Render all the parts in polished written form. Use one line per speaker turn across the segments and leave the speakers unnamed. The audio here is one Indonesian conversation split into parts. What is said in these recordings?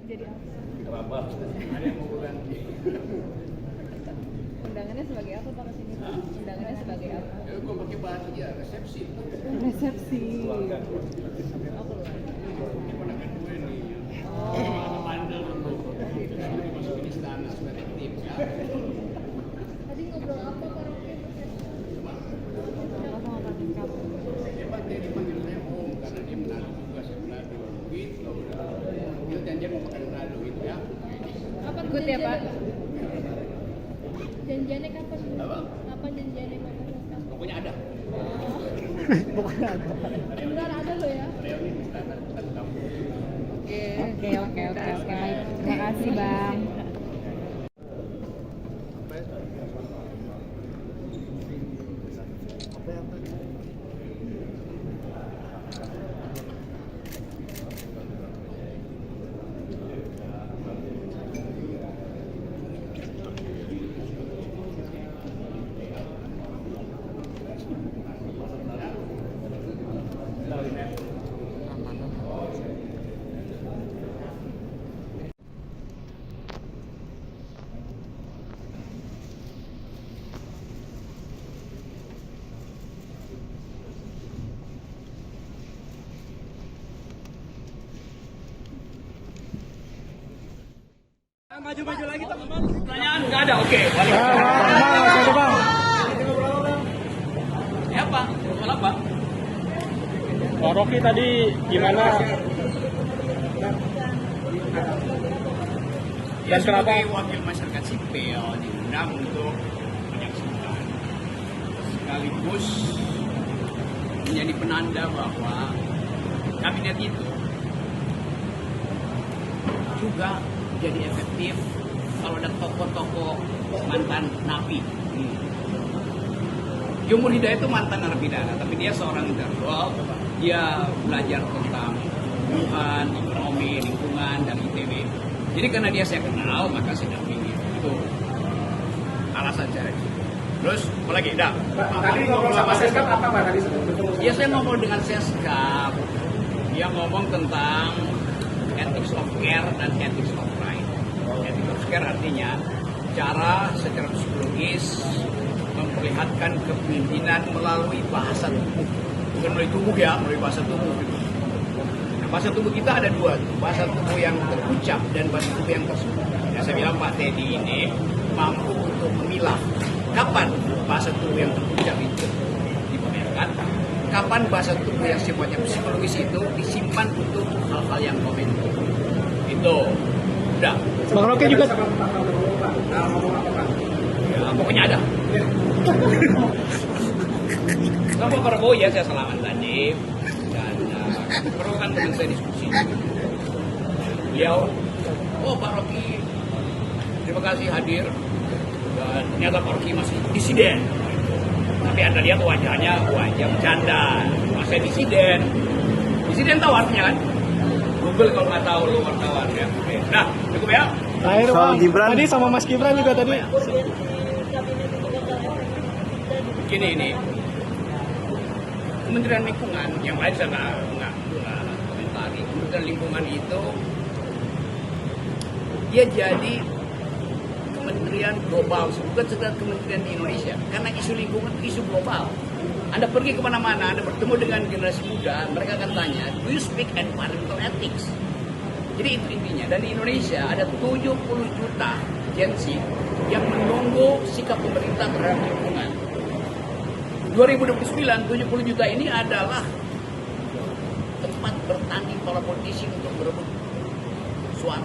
Jadi apa?
Kerabat. Ada yang mau ganti.
Undangannya sebagai apa Pak kesini Pak? Undangannya sebagai apa?
Ya gue pakai bahan ya resepsi.
Resepsi.
Keluarga.
Oh keluarga.
Ini ponakan gue nih.
Oh.
Bandel dulu. Ini masukin istana sebagai tim ya.
Tadi ngobrol apa Pak Rocky? Apa sama Pak Tingkap?
Dia dipanggil saya Om karena dia Manado juga, saya Manado. Gitu. Dia janjian mau makan Manado gitu ya.
Kapan ikut ya Pak?
Janjiannya kapan?
Apa?
Kapan janjiannya kapan?
Pokoknya ada.
Pokoknya ada.
Benar ada loh ya.
Reuni istana dekat kampung.
Oke, baik. Terima kasih Bang.
Maju-maju lagi teman-teman. Pertanyaan nggak ada, oke. Ya apa? Soal apa?
Pak Rocky tadi gimana?
Ya,
Dan kenapa?
sebagai wakil masyarakat sipil diundang untuk menyaksikan sekaligus menjadi penanda bahwa kabinet itu juga jadi efektif kalau ada tokoh-tokoh mantan napi. Yumur Hidayat itu mantan narapidana, tapi dia seorang intelektual. Dia belajar tentang Tuhan, ekonomi, lingkungan, dan ITB. Jadi karena dia saya kenal, maka saya dampingi. Itu alasan saya. Terus, apa lagi?
Tadi ngobrol sama Seskap apa Pak tadi?
Ya saya ngobrol dengan Seskap. Dia ngomong tentang ethics of care dan ethics of right. Ethics of care artinya cara secara psikologis memperlihatkan kepemimpinan melalui bahasa tubuh. Bukan melalui tubuh ya, melalui bahasa tubuh. Nah, bahasa tubuh kita ada dua, bahasa tubuh yang terucap dan bahasa tubuh yang tersembunyi. Ya, saya bilang Pak Teddy ini mampu untuk memilah kapan bahasa tubuh yang terucap itu dipamerkan, kapan bahasa tubuh yang sifatnya psikologis itu disimpan untuk hal-hal yang momentum. Itu udah.
Bang Rocky juga.
Ya, pokoknya ada. Sama Pak Prabowo ya saya salaman tadi dan Prabowo kan teman saya diskusi. Beliau, oh Pak Rocky, terima kasih hadir. Dan ternyata Pak Rocky masih disiden. Tapi Anda lihat wajahnya wajah bercanda. Masa disiden? Disiden tahu artinya kan? Google kalau nggak tahu lu wartawan ya. Oke. Nah, cukup ya.
Terakhir Bang, tadi sama Mas Gibran juga tadi.
Gini ini. Kementerian Lingkungan yang lain saya nggak komentari. Kementerian Lingkungan itu dia jadi kementerian global, bukan sekedar kementerian di Indonesia. Karena isu lingkungan itu isu global. Anda pergi kemana-mana, Anda bertemu dengan generasi muda, mereka akan tanya, do you speak environmental ethics? Jadi itu intinya. Dan di Indonesia ada 70 juta Gen Z yang menunggu sikap pemerintah terhadap lingkungan. 2029, 70 juta ini adalah tempat bertanding para politisi untuk berebut suara.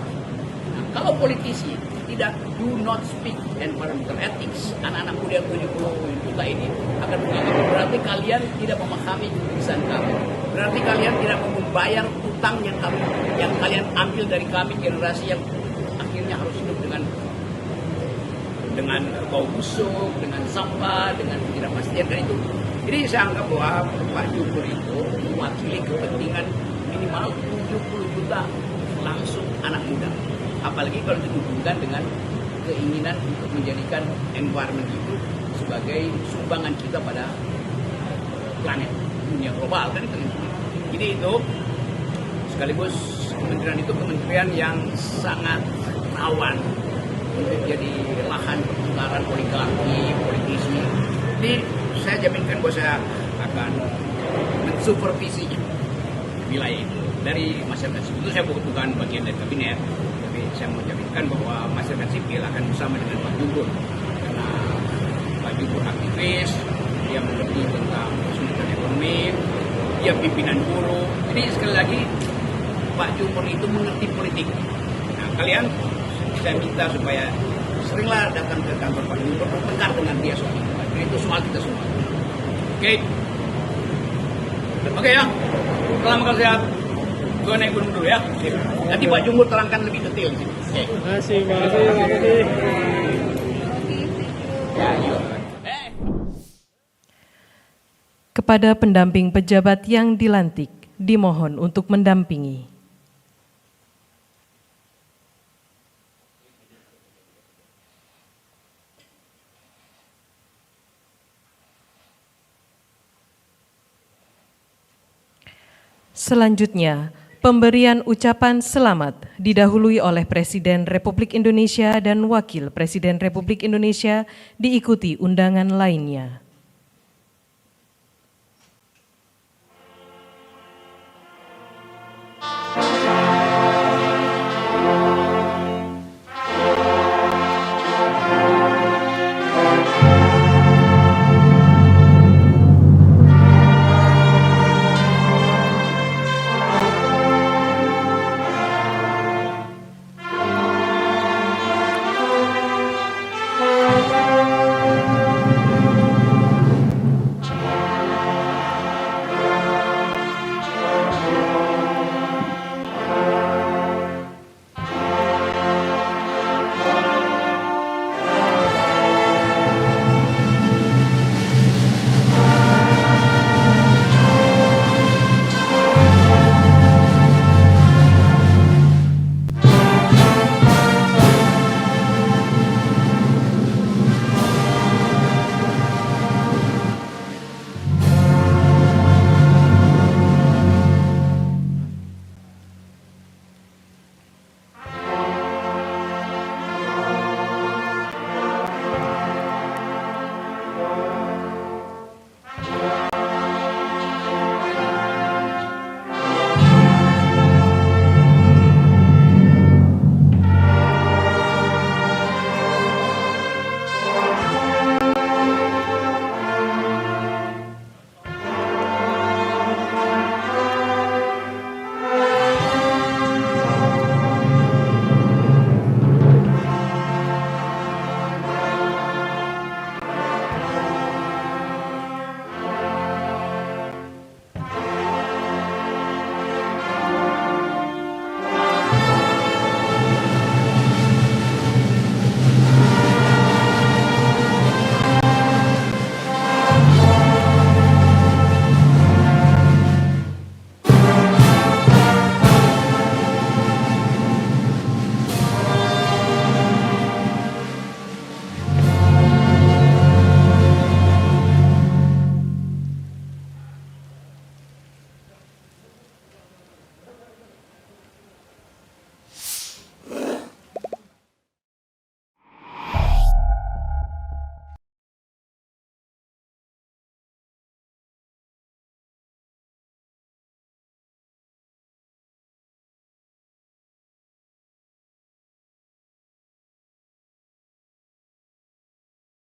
Nah, kalau politisi tidak do not speak environmental ethics, anak-anak muda yang 70 juta ini akan menganggap berarti kalian tidak memahami keputusan kami. Berarti kalian tidak mau membayar utang yang kalian ambil dari kami, generasi yang akhirnya harus hidup dengan bau busuk, dengan sampah, dengan ketidakpastian dan itu. Jadi saya anggap bahwa Pak Jokowi itu mewakili kepentingan minimal 70 juta langsung anak muda. Apalagi kalau dihubungkan dengan keinginan untuk menjadikan environment itu sebagai sumbangan kita pada planet dunia global kan itu. Jadi itu sekaligus kementerian itu kementerian yang sangat rawan untuk jadi lahan pertukaran oligarki, politisi. Jadi saya jaminkan bahwa saya akan mensupervisi wilayah itu dari masyarakat sipil. Itu saya bukan bagian dari kabinet, tapi saya mau jaminkan bahwa masyarakat sipil akan bersama dengan Pak Jumbur, karena Pak Jumbur aktivis, dia mengerti tentang kesulitan ekonomi, dia pimpinan buruh. Jadi sekali lagi Pak Jumbur itu mengerti politik. Nah, kalian saya minta supaya seringlah datang ke kantor Pak Jumbur, bertengkar dengan dia soal itu. Jadi itu soal kita semua. Oke. Oke ya. Salam sehat. Gue naik gunung dulu ya. Nanti Pak Jumbur terangkan lebih detail. Oke.
Terima kasih, Pak Roti.
Ya, yuk.
Kepada pendamping pejabat yang dilantik, dimohon untuk mendampingi. Selanjutnya, pemberian ucapan selamat didahului oleh Presiden Republik Indonesia dan Wakil Presiden Republik Indonesia diikuti undangan lainnya.